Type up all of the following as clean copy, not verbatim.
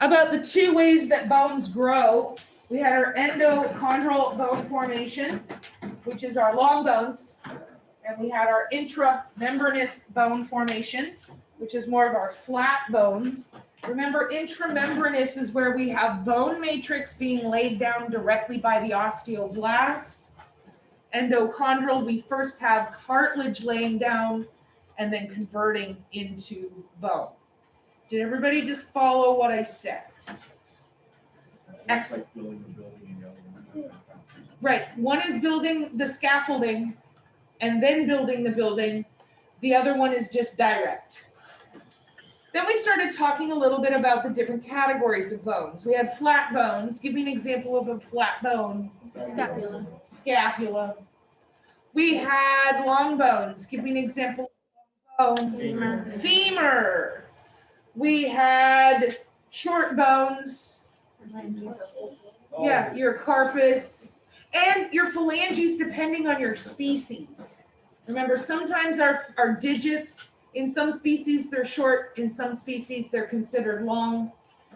about the two ways that bones grow. We had our endochondral bone formation, which is our long bones, and we had our intramembranous bone formation, which is more of our flat bones. Remember, intramembranous is where we have bone matrix being laid down directly by the osteoblast. Endochondral, we first have cartilage laying down and then converting into bone. Did everybody just follow what I said? Excellent. Right, one is building the scaffolding and then building the building. The other one is just direct. Then we started talking a little bit about the different categories of bones. We had flat bones. Give me an example of a flat bone. Scapula. Scapula. We had long bones. Give me an example of bone. Femur. Femur. We had short bones. Yeah, your carpus and your phalanges, depending on your species. Remember, sometimes our digits, in some species they're short, in some species they're considered long.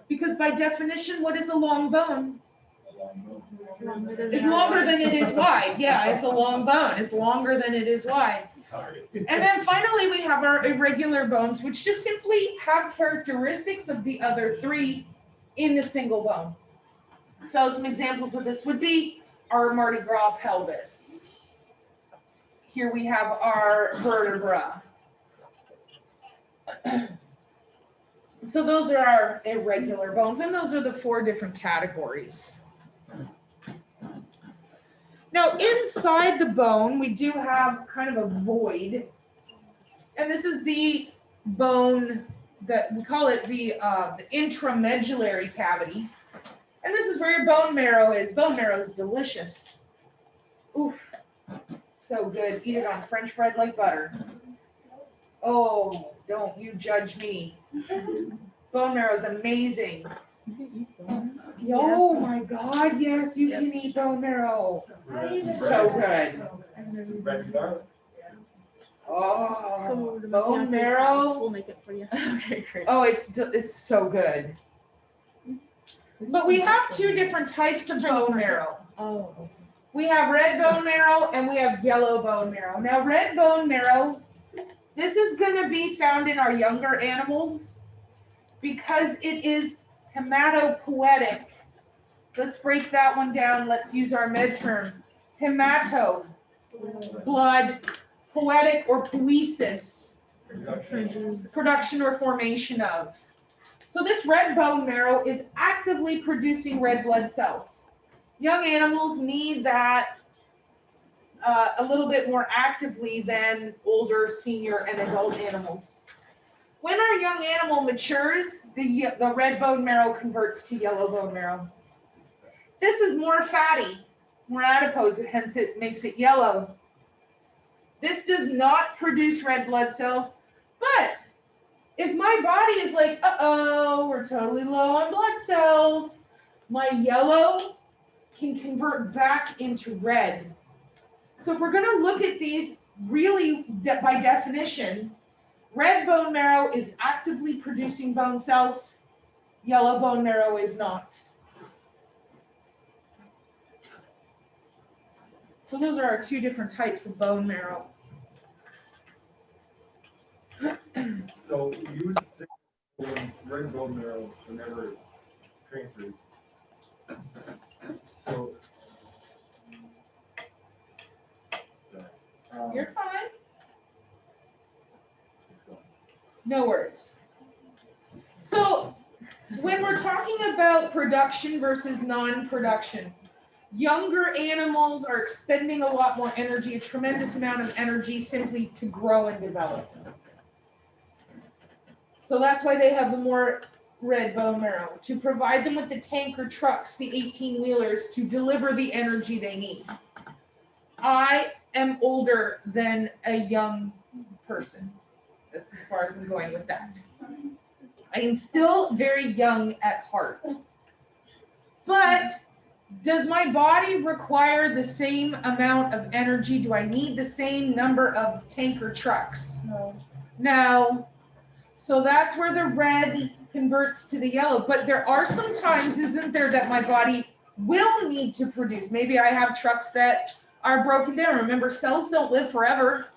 Because by definition, what is a long bone? It's longer than it is wide. Yeah, it's a long bone. It's longer than it is wide. And then finally, we have our irregular bones, which just simply have characteristics of the other three in the single bone. So some examples of this would be our Mardi Gras pelvis. Here we have our vertebra. So those are our irregular bones, and those are the four different categories. Now, inside the bone, we do have kind of a void, and this is the bone that we call it the intramedullary cavity, and this is where your bone marrow is. Bone marrow is delicious. Oof, so good. Eat it on French bread like butter. Oh, don't you judge me. Bone marrow is amazing. Oh my God, yes, you can eat bone marrow. So good. Oh, bone marrow. We'll make it for you. Okay, great. Oh, it's so good. But we have two different types of bone marrow. Oh. We have red bone marrow and we have yellow bone marrow. Now, red bone marrow, this is going to be found in our younger animals because it is hematopoietic. Let's break that one down. Let's use our med term. Hemato, blood, poietic or poiesis, production or formation of. So this red bone marrow is actively producing red blood cells. Young animals need that a little bit more actively than older, senior, and adult animals. When our young animal matures, the red bone marrow converts to yellow bone marrow. This is more fatty, more adipose, hence it makes it yellow. This does not produce red blood cells, but if my body is like, uh-oh, we're totally low on blood cells, my yellow can convert back into red. So if we're going to look at these really by definition, red bone marrow is actively producing bone cells, yellow bone marrow is not. So those are our two different types of bone marrow. So you would think when red bone marrow whenever it transfers. So You're fine. No worries. So when we're talking about production versus non-production, younger animals are expending a lot more energy, a tremendous amount of energy simply to grow and develop. So that's why they have the more red bone marrow, to provide them with the tanker trucks, the 18-wheelers, to deliver the energy they need. I am older than a young person. That's as far as I'm going with that. I am still very young at heart. But does my body require the same amount of energy? Do I need the same number of tanker trucks? No. So that's where the red converts to the yellow. But there are some times, isn't there, that my body will need to produce. Maybe I have trucks that are broken down. Remember, cells don't live forever.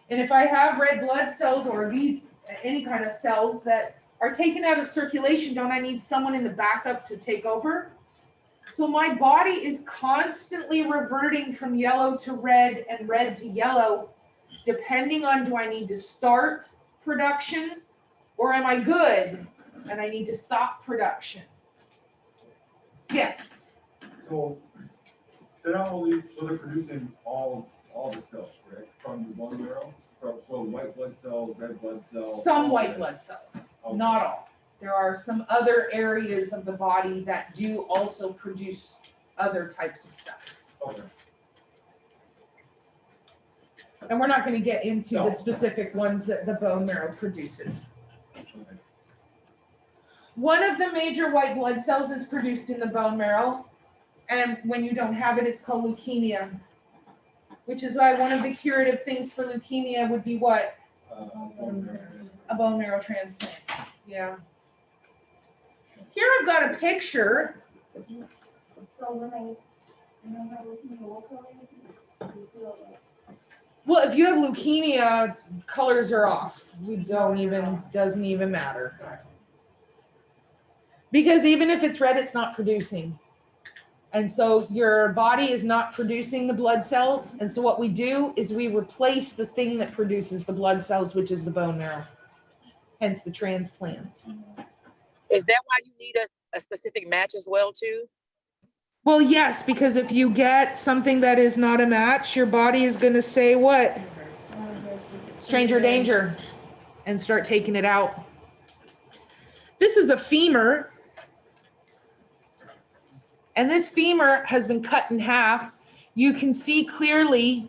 And if I have red blood cells or these, any kind of cells that are taken out of circulation, don't I need someone in the backup to take over? So my body is constantly reverting from yellow to red and red to yellow, depending on, do I need to start production or am I good and I need to stop production? Yes. So they're not only, so they're producing all the cells, correct? From the bone marrow, so white blood cells, red blood cells. Some all white that. blood cells, Okay. not all. There are some other areas of the body that do also produce other types of cells. Okay. And we're not going to get into No. the specific ones that the bone marrow produces. Okay. One of the major white blood cells is produced in the bone marrow. And when you don't have it, it's called leukemia. Which is why one of the curative things for leukemia would be what? Bone marrow. A bone marrow transplant. Yeah. Here I've got a picture. So when I have leukemia, what color is it? Well, if you have leukemia, colors are off. Doesn't even matter. Because even if it's red, it's not producing. And so your body is not producing the blood cells. And so what we do is we replace the thing that produces the blood cells, which is the bone marrow. Hence the transplant. Is that why you need a specific match as well too? Well, yes, because if you get something that is not a match, your body is going to say what? Stranger danger, and start taking it out. This is a femur. And this femur has been cut in half. You can see clearly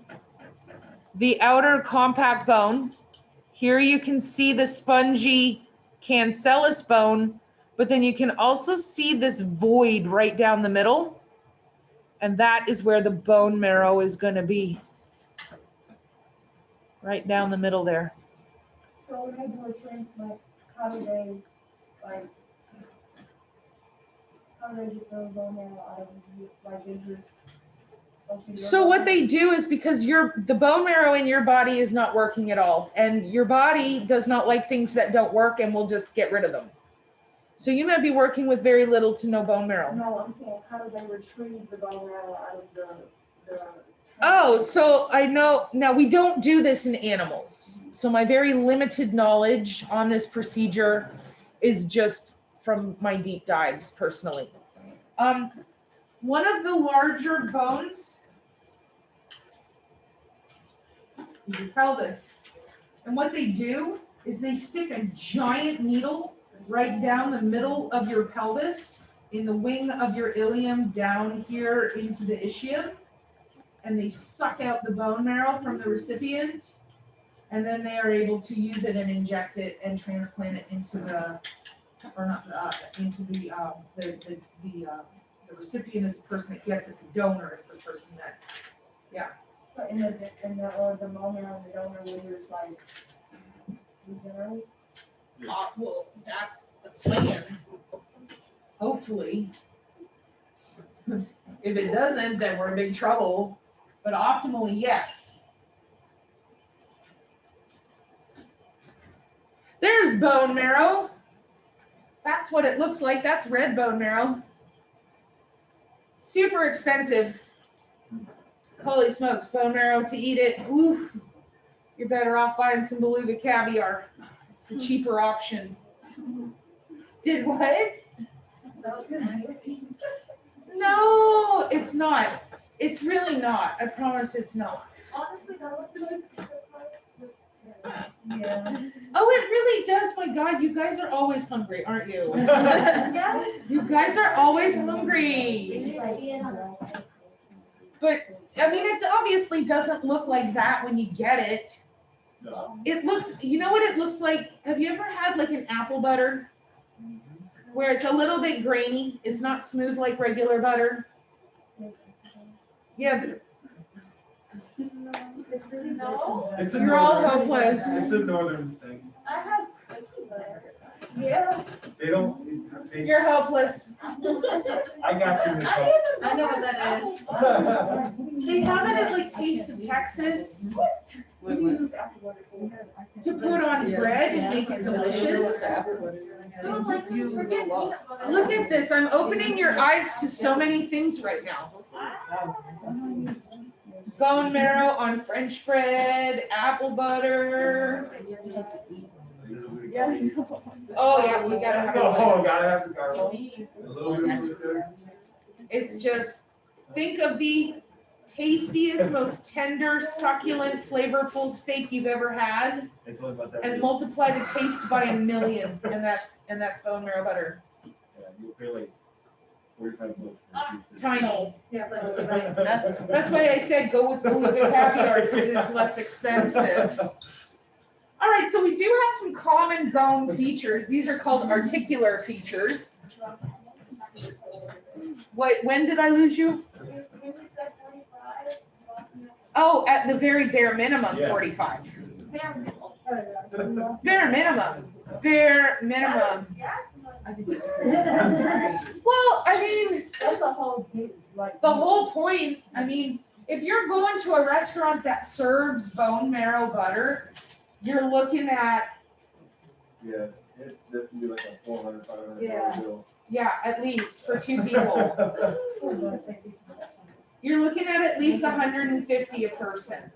the outer compact bone. Here you can see the spongy cancellous bone, but then you can also see this void right down the middle. And that is where the bone marrow is going to be. Right down the middle there. So when I do a transplant, how do they get the bone marrow out of you? Like they just. So what they do is because the bone marrow in your body is not working at all, and your body does not like things that don't work and will just get rid of them. So you might be working with very little to no bone marrow. No, I'm saying, how do they retrieve the bone marrow out of the Oh, so I know, now we don't do this in animals. So my very limited knowledge on this procedure is just from my deep dives personally. One of the larger bones is your pelvis. And what they do is they stick a giant needle right down the middle of your pelvis, in the wing of your ilium, down here into the ischium. And they suck out the bone marrow from the recipient, and then they are able to use it and inject it and transplant it into the recipient is the person that gets it. The donor is the person that, yeah. So in the bone marrow, the donor will just like regenerate? Well, that's the plan. Hopefully. If it doesn't, then we're in big trouble. But optimally, yes. There's bone marrow. That's what it looks like. That's red bone marrow. Super expensive. Holy smokes, bone marrow to eat it. Oof. You're better off buying some beluga caviar. It's the cheaper option. Did what? No, it's not. It's really not. I promise it's not. Honestly, that looks good. Yeah. Oh, it really does. My God, you guys are always hungry, aren't you? Yeah. You guys are always hungry. But, I mean, it obviously doesn't look like that when you get it. No. It looks, you know what it looks like? Have you ever had like an apple butter? Where it's a little bit grainy. It's not smooth like regular butter. Yeah, It's really no. It's a you're all northern- hopeless. It's a northern thing. I have cookie butter. Yeah. They don't, they, You're hopeless. I got you, Miss Hope. I know what that is. They have it at like Taste of Texas to put on bread and make it delicious. Look at this, I'm opening your eyes to so many things right now. Bone marrow on French bread, apple butter. Oh yeah, we gotta have Oh, it. gotta have the garlic. A little bit of sugar. It's just, think of the tastiest, most tender, succulent, flavorful steak you've ever had, It's only about that. and multiply the taste by 1,000,000, and that's bone marrow butter. Yeah, you'll pay like 45 bucks. Tiny. Yeah, but That's why I said go with beluga caviar, because it's less expensive. All right, so we do have some common bone features. These are called articular features. When did I lose you? Oh, at the very bare minimum, Yeah. 45. Bare minimum. Bare minimum. Well, I mean, That's a whole big, like. the whole point, I mean, if you're going to a restaurant that serves bone marrow butter, you're looking at, Yeah, it, that can be like a 400, 500 Yeah. bill. yeah, at least for 2 people. You're looking at least 150 a person.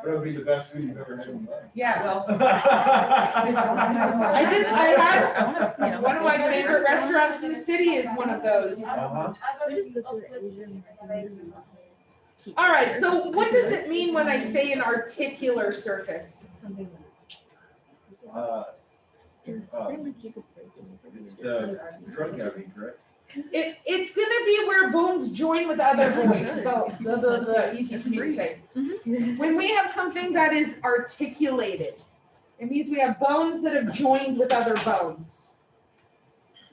That'll be the best food you've ever had in your life. Yeah, well, I had one of my favorite restaurants in the city is one of those. Uh-huh. All right, so what does it mean when I say an articular surface? It's the drug cavity, correct? It's gonna be where bones join with other bones, the easy for me to say. When we have something that is articulated, it means we have bones that have joined with other bones.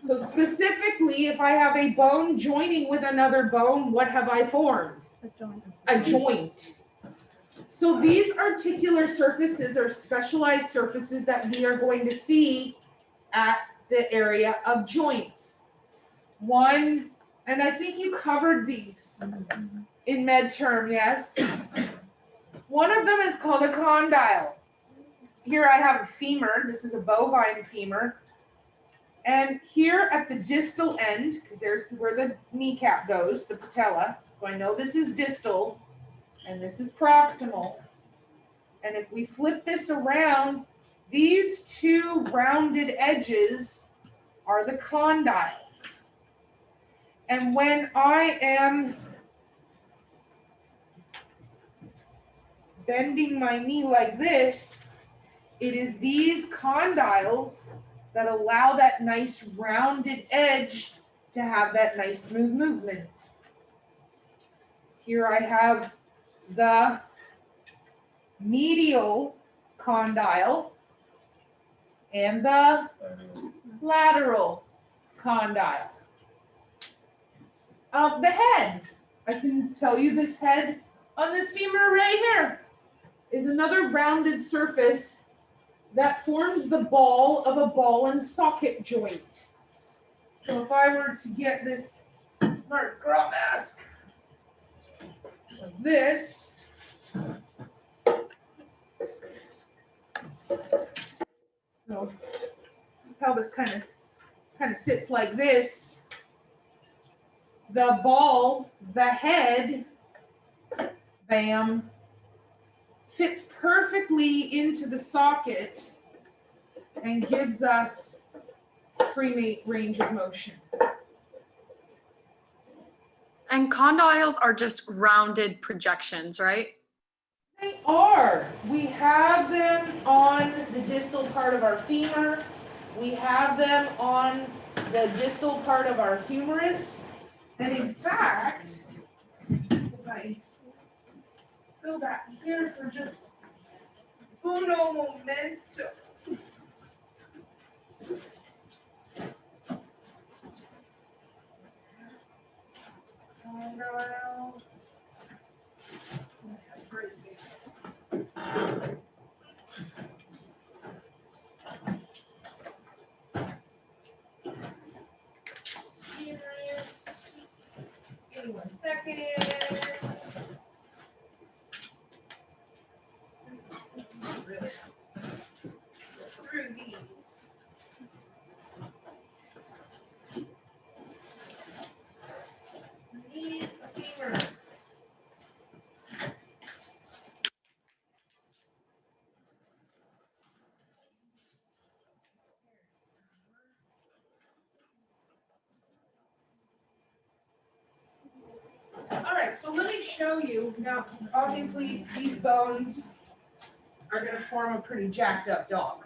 So specifically, if I have a bone joining with another bone, what have I formed? A joint. So these articular surfaces are specialized surfaces that we are going to see at the area of joints. One, and I think you covered these in med term, yes? One of them is called a condyle. Here I have a femur. This is a bovine femur. And here at the distal end, because there's where the kneecap goes, the patella. So I know this is distal and this is proximal. And if we flip this around, these two rounded edges are the condyles. And when I am bending my knee like this, it is these condyles that allow that nice rounded edge to have that nice smooth movement. Here I have the medial condyle and the lateral condyle. The head, I can tell you this head on this femur right here is another rounded surface that forms the ball of a ball and socket joint. So if I were to get this Mardi Gras mask like this, so pelvis kind of sits like this. The ball, the head, bam, fits perfectly into the socket and gives us free range of motion. And condyles are just rounded projections, right? They are. We have them on the distal part of our femur. We have them on the distal part of our humerus. And in fact, if I go back here for just uno momento. second. Really? Through these. Need a femur. All right, so let me show you. Now, obviously, these bones are gonna form a pretty jacked up dog.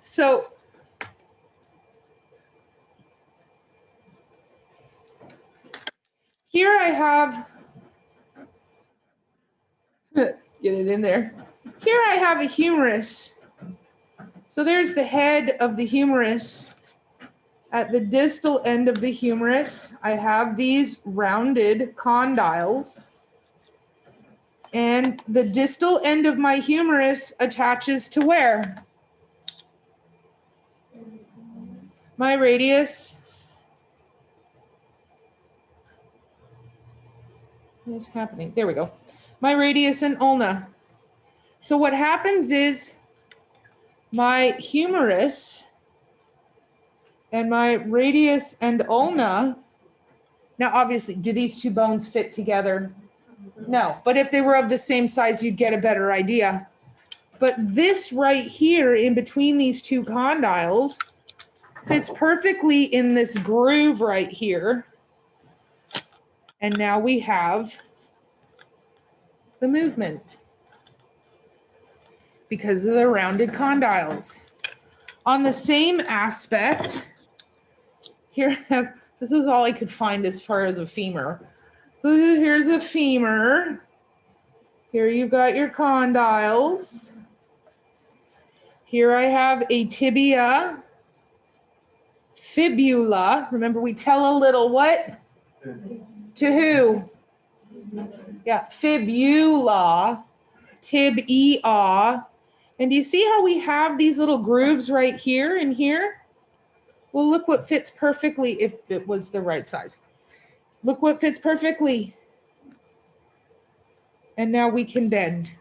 So here I have, get it in there. Here I have a humerus. So there's the head of the humerus. At the distal end of the humerus, I have these rounded condyles. And the distal end of my humerus attaches to where? My radius. What's happening? There we go. My radius and ulna. So what happens is my humerus and my radius and ulna. Now, obviously, do these two bones fit together? No, but if they were of the same size, you'd get a better idea. But this right here in between these two condyles fits perfectly in this groove right here. And now we have the movement because of the rounded condyles. On the same aspect, here, this is all I could find as far as a femur. So here's a femur. Here you've got your condyles. Here I have a tibia, fibula. Remember, we tell a little what? To who? Yeah, fibula, tibia. And do you see how we have these little grooves right here and here? Well, look what fits perfectly if it was the right size. Look what fits perfectly. And now we can bend.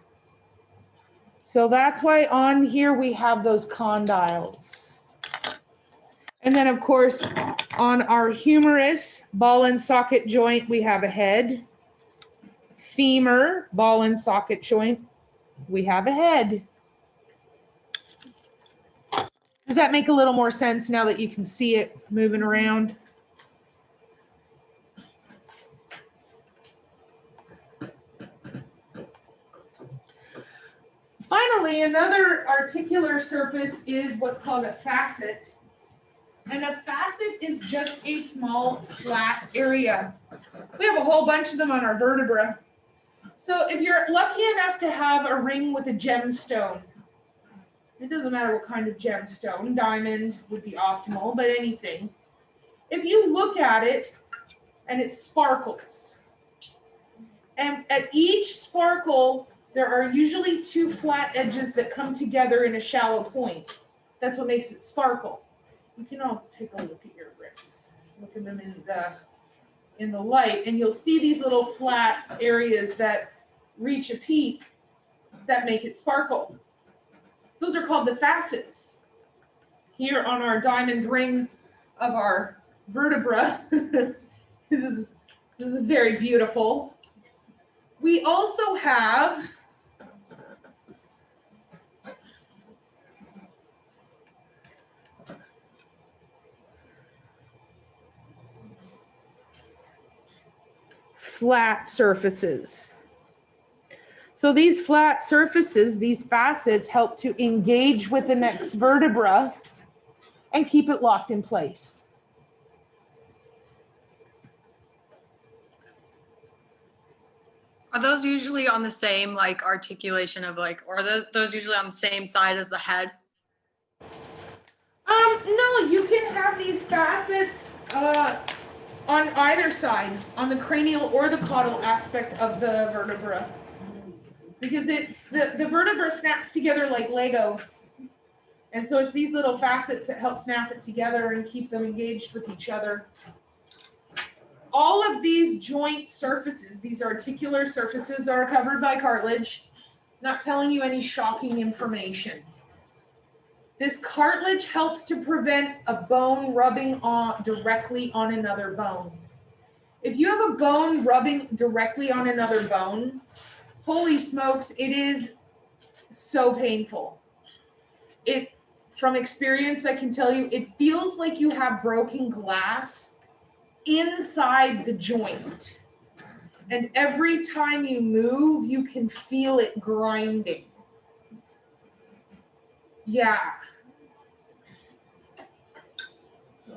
So that's why on here we have those condyles. And then of course, on our humerus, ball and socket joint, we have a head. Femur, ball and socket joint, we have a head. Does that make a little more sense now that you can see it moving around? Finally, another articular surface is what's called a facet. And a facet is just a small flat area. We have a whole bunch of them on our vertebra. So if you're lucky enough to have a ring with a gemstone, it doesn't matter what kind of gemstone, diamond would be optimal, but anything. If you look at it and it sparkles, and at each sparkle, there are usually two flat edges that come together in a shallow point. That's what makes it sparkle. You can all take a look at your rings. Look at them in the light, and you'll see these little flat areas that reach a peak that make it sparkle. Those are called the facets. Here on our diamond ring of our vertebra, this is very beautiful. We also have flat surfaces. So these flat surfaces, these facets, help to engage with the next vertebra and keep it locked in place. Are those usually on the same like articulation of like, or are those usually on the same side as the head? No, you can have these facets on either side, on the cranial or the caudal aspect of the vertebra. Because it's the vertebra snaps together like Lego. And so it's these little facets that help snap it together and keep them engaged with each other. all of these joint surfaces, these articular surfaces are covered by cartilage. Not telling you any shocking information. This cartilage helps to prevent a bone rubbing directly on another bone. If you have a bone rubbing directly on another bone, holy smokes, it is so painful. From experience, I can tell you, it feels like you have broken glass inside the joint. And every time you move, you can feel it grinding. Yeah.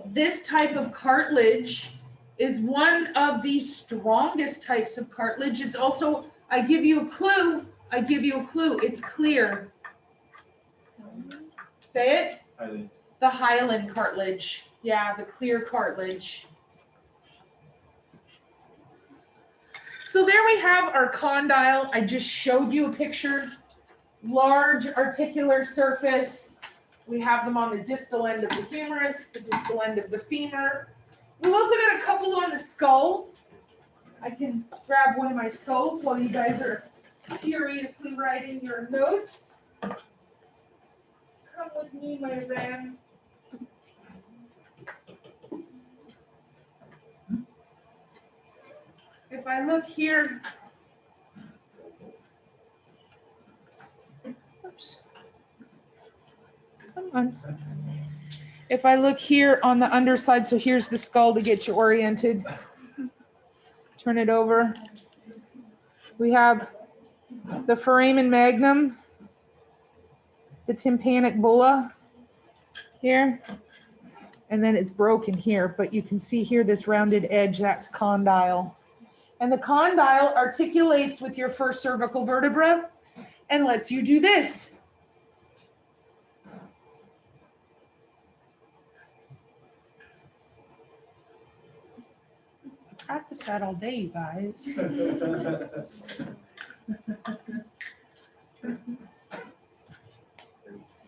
This type of cartilage is one of the strongest types of cartilage. It's also, I give you a clue, it's clear. Say it. Highly. The hyaline cartilage. Yeah, the clear cartilage. So there we have our condyle. I just showed you a picture. Large articular surface. We have them on the distal end of the humerus, the distal end of the femur. We've also got a couple on the skull. I can grab one of my skulls while you guys are furiously writing your notes. Come with me, my ram. If I look here, oops. Come on. If I look here on the underside, so here's the skull to get you oriented. Turn it over. We have the foramen magnum, the tympanic bulla here, and then it's broken here, but you can see here this rounded edge, that's condyle. And the condyle articulates with your first cervical vertebra and lets you do this. Practice that all day, you guys. It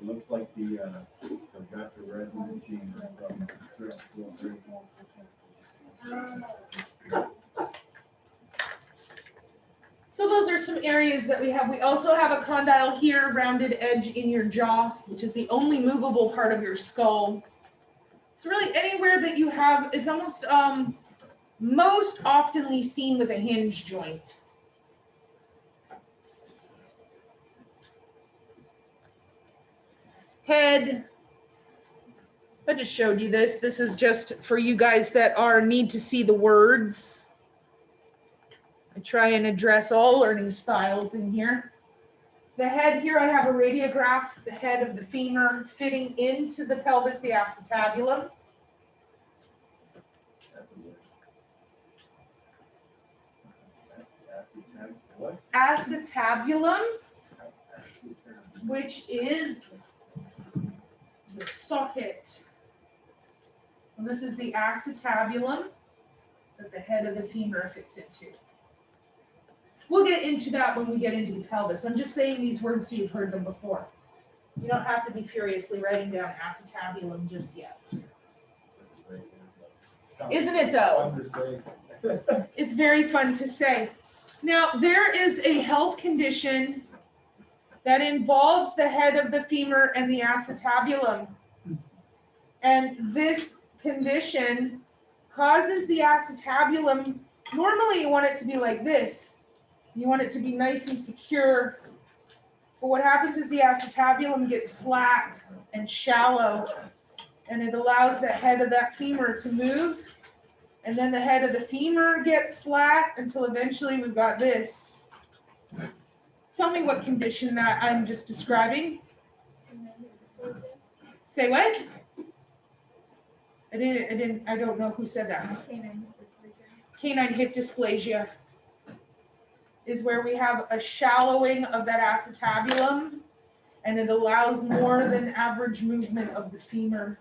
looks like the Dr. Red routine from School 3. So those are some areas that we have. We also have a condyle here, rounded edge in your jaw, which is the only movable part of your skull. It's really anywhere that you have, it's almost most oftenly seen with a hinge joint. Head. I just showed you this. This is just for you guys that need to see the words. I try and address all learning styles in here. The head here, I have a radiograph, the head of the femur fitting into the pelvis, the acetabulum. What? Acetabulum, which is the socket. So this is the acetabulum that the head of the femur fits into. We'll get into that when we get into the pelvis. I'm just saying these words so you've heard them before. You don't have to be furiously writing down acetabulum just yet. Isn't it though? It's very fun to say. Now, there is a health condition that involves the head of the femur and the acetabulum. And this condition causes the acetabulum, normally you want it to be like this. You want it to be nice and secure. But what happens is the acetabulum gets flat and shallow, and it allows the head of that femur to move. And then the head of the femur gets flat until eventually we've got this. Tell me what condition that I'm just describing. Say what? I don't know who said that. Canine hip dysplasia is where we have a shallowing of that acetabulum, and it allows more than average movement of the femur.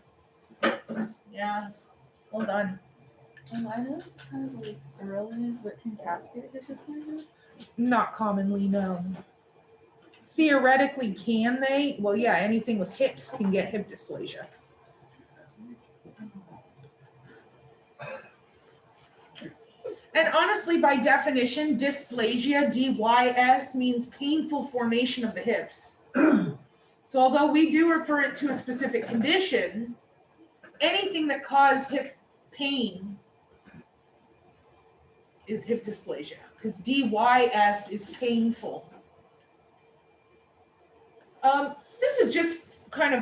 Yeah, well done. And I know it's kind of like irrelevant, but can cascade dysplasia? Not commonly known. Theoretically, can they? Well, yeah, anything with hips can get hip And honestly, by definition, dysplasia, DYS, means painful formation of the hips. So although we do refer it to a specific condition, anything that causes hip pain is hip dysplasia, because DYS is painful. This is just kind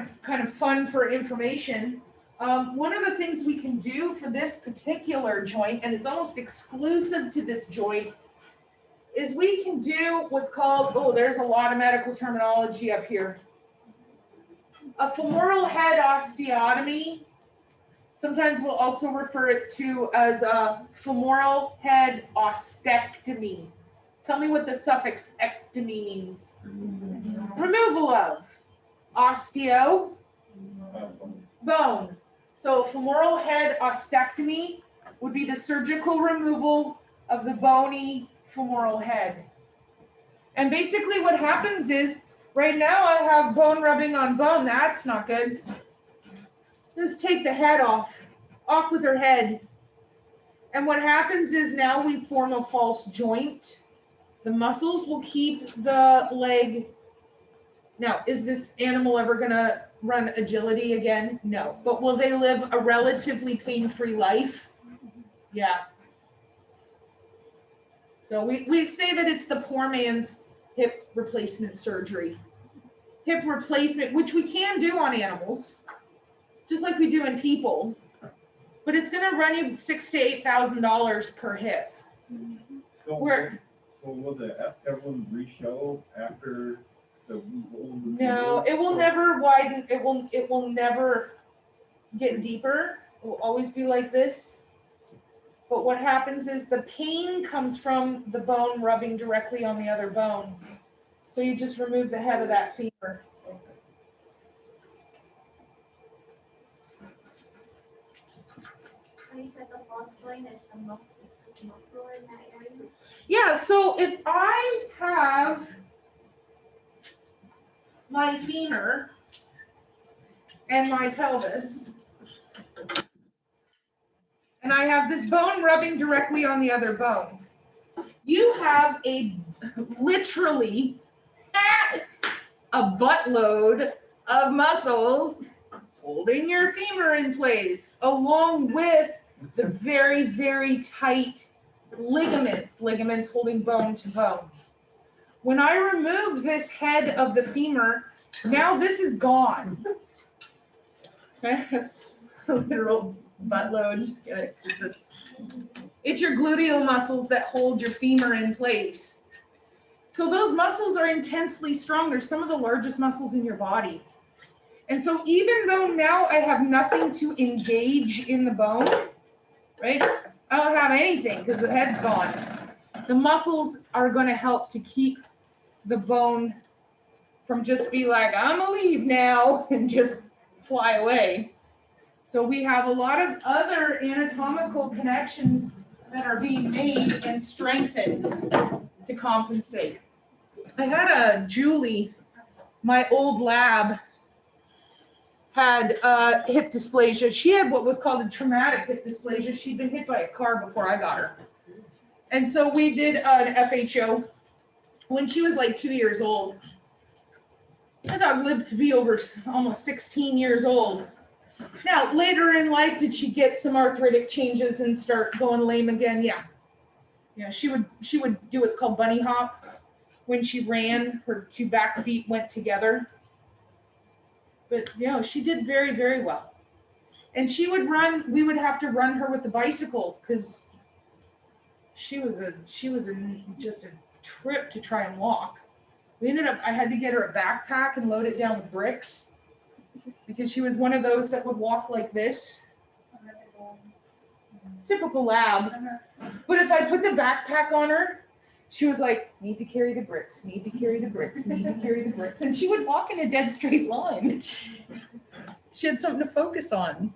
of fun for information. One of the things we can do for this particular joint, and it's almost exclusive to this joint, is we can do what's called, oh, there's a lot of medical terminology up here. A femoral head osteotomy. Sometimes we'll also refer it to as a femoral head ostectomy. Tell me what the suffix ectomy means. Removal of. Osteo, bone. So femoral head ostectomy would be the surgical removal of the bony femoral head. And basically what happens is, right now I have bone rubbing on bone. That's not good. Just take the head off with her head. And what happens is now we form a false joint. The muscles will keep the leg. Now, is this animal ever gonna run agility again? No. But will they live a relatively pain-free life? Yeah. So we say that it's the poor man's hip replacement surgery. Hip replacement, which we can do on animals, just like we do in people, but it's gonna run you $6,000 to $8,000 per hip. So Where- will the F-Evelyn re-show after the? No, it will never widen. It will never get deeper. It will always be like this. But what happens is the pain comes from the bone rubbing directly on the other bone. So you just remove the head of that femur. And you said the false joint is the most, it's just muscular in that area? Yeah, so if I have my femur and my pelvis, and I have this bone rubbing directly on the other bone, you have literally a buttload of muscles holding your femur in place, along with the very, very tight ligaments holding bone to bone. When I remove this head of the femur, now this is gone. Literal buttload. It's your gluteal muscles that hold your femur in place. So those muscles are intensely strong. They're some of the largest muscles in your body. And so even though now I have nothing to engage in the bone, right? I don't have anything because the head's gone. The muscles are going to help to keep the bone from just be like, I'm gonna leave now and just fly away. So we have a lot of other anatomical connections that are being made and strengthened to compensate. I had a Julie, my old lab, had hip dysplasia. She had what was called a traumatic hip dysplasia. She'd been hit by a car before I got her. And so we did an FHO when she was like 2 years old. That dog lived to be over almost 16 years old. Now, later in life, did she get some arthritic changes and start going lame again? Yeah. Yeah, she would do what's called bunny hop. When she ran, her two back feet went together. But she did very, very well. And she would run, we would have to run her with the bicycle because she was just a trip to try and walk. I had to get her a backpack and load it down with bricks because she was one of those that would walk like this. Typical lab. But if I put the backpack on her, she was like, need to carry the bricks, need to carry the bricks, need to carry the bricks. And she would walk in a dead straight line. She had something to focus on.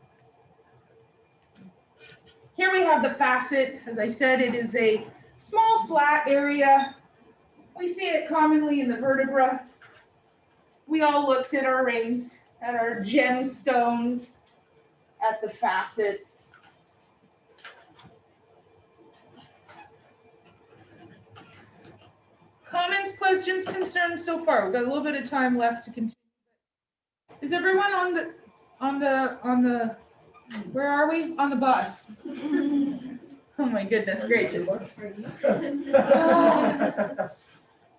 Here we have the facet. As I said, it is a small flat area. We see it commonly in the vertebra. We all looked at our rings, at our gemstones, at the facets. Comments, questions, concerns so far? We've got a little bit of time left to continue. Is everyone on the, where are we? On the bus? Oh my goodness gracious.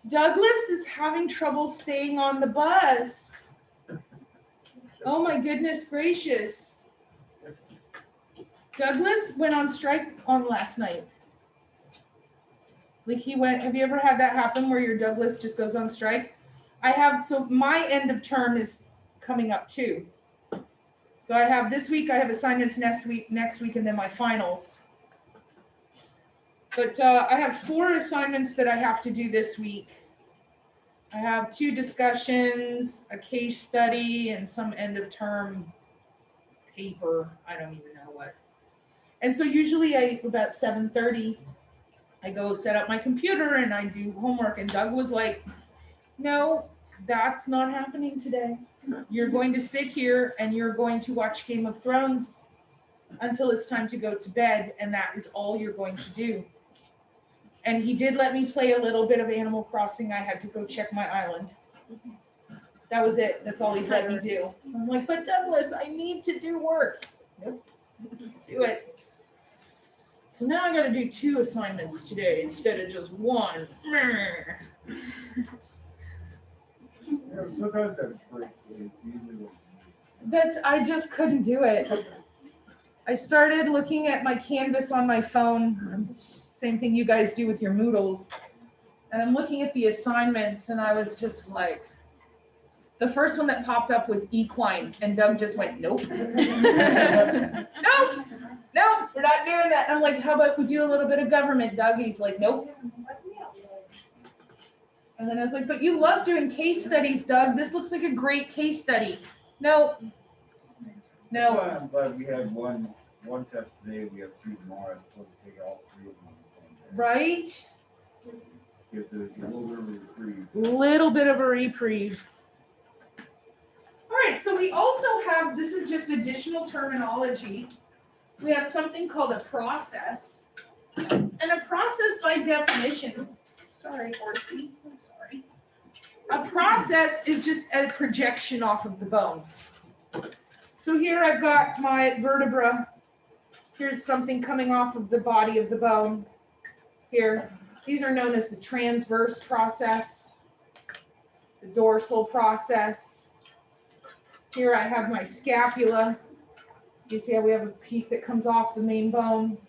Douglas is having trouble staying on the bus. Oh my goodness gracious. Douglas went on strike on last night. Like he went, have you ever had that happen where your Douglas just goes on strike? I have, so my end of term is coming up too. So I have this week, I have assignments next week, and then my finals. But I have 4 assignments that I have to do this week. I have 2 discussions, a case study, and some end of term paper. I don't even know what. And so usually about 7:30, I go set up my computer and I do homework. And Doug was like, no, that's not happening today. You're going to sit here and you're going to watch Game of Thrones until it's time to go to bed. And that is all you're going to do. And he did let me play a little bit of Animal Crossing. I had to go check my island. That was it. That's all he let me do. I'm like, but Douglas, I need to do work. He's like, nope, do it. So now I got to do 2 assignments today instead of just 1. Sometimes that's great. Usually I just couldn't do it. I started looking at my Canvas on my phone, same thing you guys do with your Moodles. And I'm looking at the assignments and I was just like, the first one that popped up was equine and Doug just went, nope. Nope, we're not doing that. And I'm like, how about if we do a little bit of government, Doug? He's like, nope. And then I was like, but you love doing case studies, Doug. This looks like a great case study. No. Well, I'm glad we had one test today, we have 2 tomorrow, I'm supposed to take all 3 of them on the same day. Right? Give the a little bit of a reprieve. Little bit of a reprieve. All right, so we also have, this is just additional terminology. We have something called a process. And a process by definition, sorry, horsey, I'm sorry. A process is just a projection off of the bone. So here I've got my vertebra. Here's something coming off of the body of the bone. Here, these are known as the transverse process, the dorsal process. Here I have my scapula. You see how we have a piece that comes off the main bone.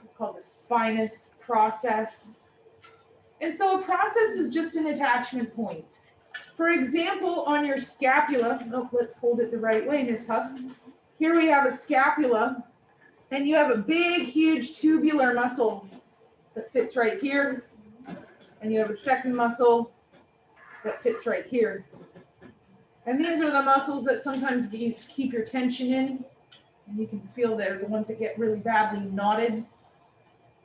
It's called the spinous process. And so a process is just an attachment point. For example, on your scapula, let's hold it the right way, Miss Huff. Here we have a scapula, and you have a big, huge tubular muscle that fits right here, and you have a second muscle that fits right here. And these are the muscles that sometimes you keep your tension in, and you can feel they're the ones that get really badly knotted.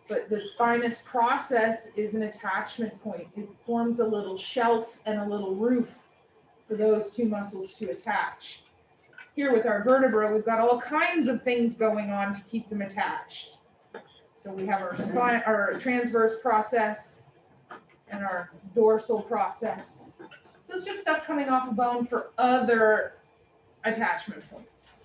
But the spinous process is an attachment point. It forms a little shelf and a little roof for those 2 muscles to attach. Here with our vertebra, we've got all kinds of things going on to keep them attached. So we have our spine, our transverse process, and our dorsal process. So it's just stuff coming off a bone for other attachment points.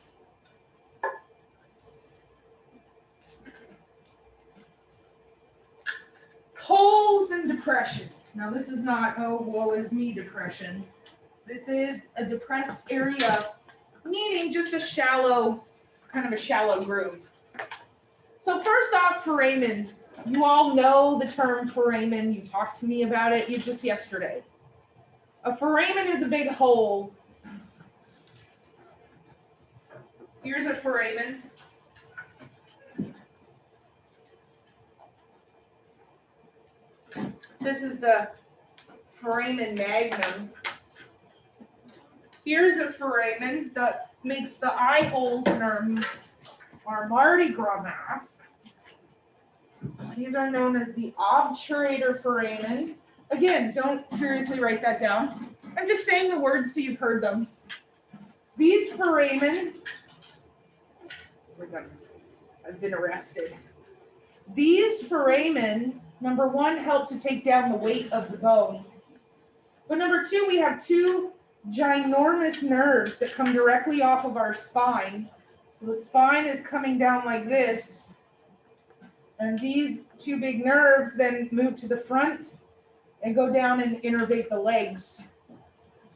Holes and depression. Now this is not, oh, woe is me depression. This is a depressed area, meaning just a shallow, kind of a shallow groove. So first off, foramen. You all know the term foramen. You talked to me about it just yesterday. A foramen is a big hole. Here's a foramen. This is the foramen magnum. Here's a foramen that makes the eye holes in our Mardi Gras mask. These are known as the obturator foramen. Again, don't furiously write that down. I'm just saying the words so you've heard them. These foramen, I've been arrested. These foramen Number one, help to take down the weight of the bone. But number two, we have two ginormous nerves that come directly off of our spine. So the spine is coming down like this. And these two big nerves then move to the front and go down and innervate the legs.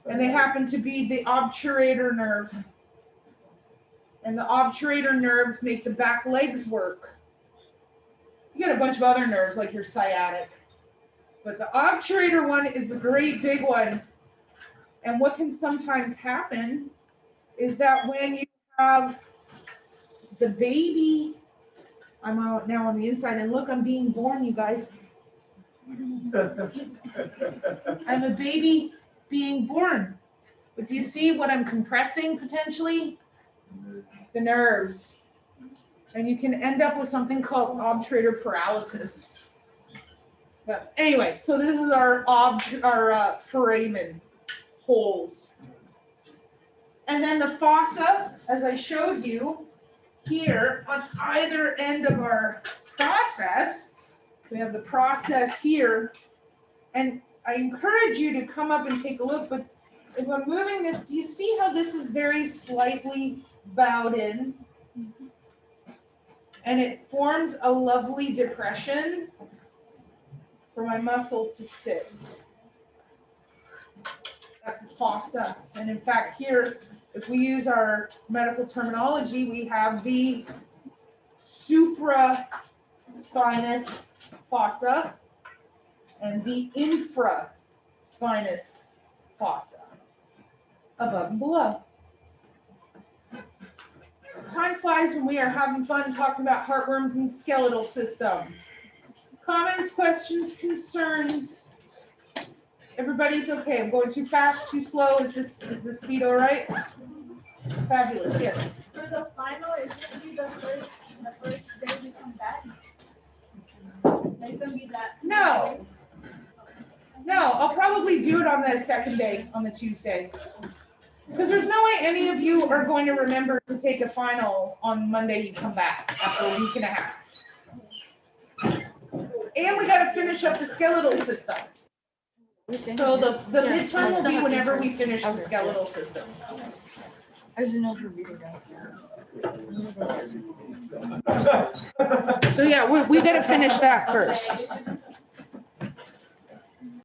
And they happen to be the obturator nerve. And the obturator nerves make the back legs work. You got a bunch of other nerves like your sciatic. But the obturator one is a great big one. And what can sometimes happen is that when you have the baby, I'm out now on the inside, and look, I'm being born, you guys. I'm a baby being born. But do you see what I'm compressing potentially? The nerves. And you can end up with something called obturator paralysis. But anyway, so this is our foramen holes. And then the fossa, as I showed you, here on either end of our process, we have the process here. And I encourage you to come up and take a look, but if I'm moving this, do you see how this is very slightly bowed in? And it forms a lovely depression for my muscle to sit. That's a fossa. And in fact, here, if we use our medical terminology, we have the supraspinous fossa and the infraspinous fossa, above and below. Time flies when we are having fun talking about heartworms and skeletal system. Comments, questions, concerns? Everybody's okay. I'm going too fast, too slow. Is the speed all right? Fabulous, yes. For the final, is it gonna be the first day we come back? It's gonna be that. No. No, I'll probably do it on the second day, on the Tuesday. Because there's no way any of you are going to remember to take a final on Monday you come back after a week and a half. And we gotta finish up the skeletal system. So the midterm will be whenever we finish the skeletal system. I didn't know if you were reading that. So yeah, we gotta finish that first.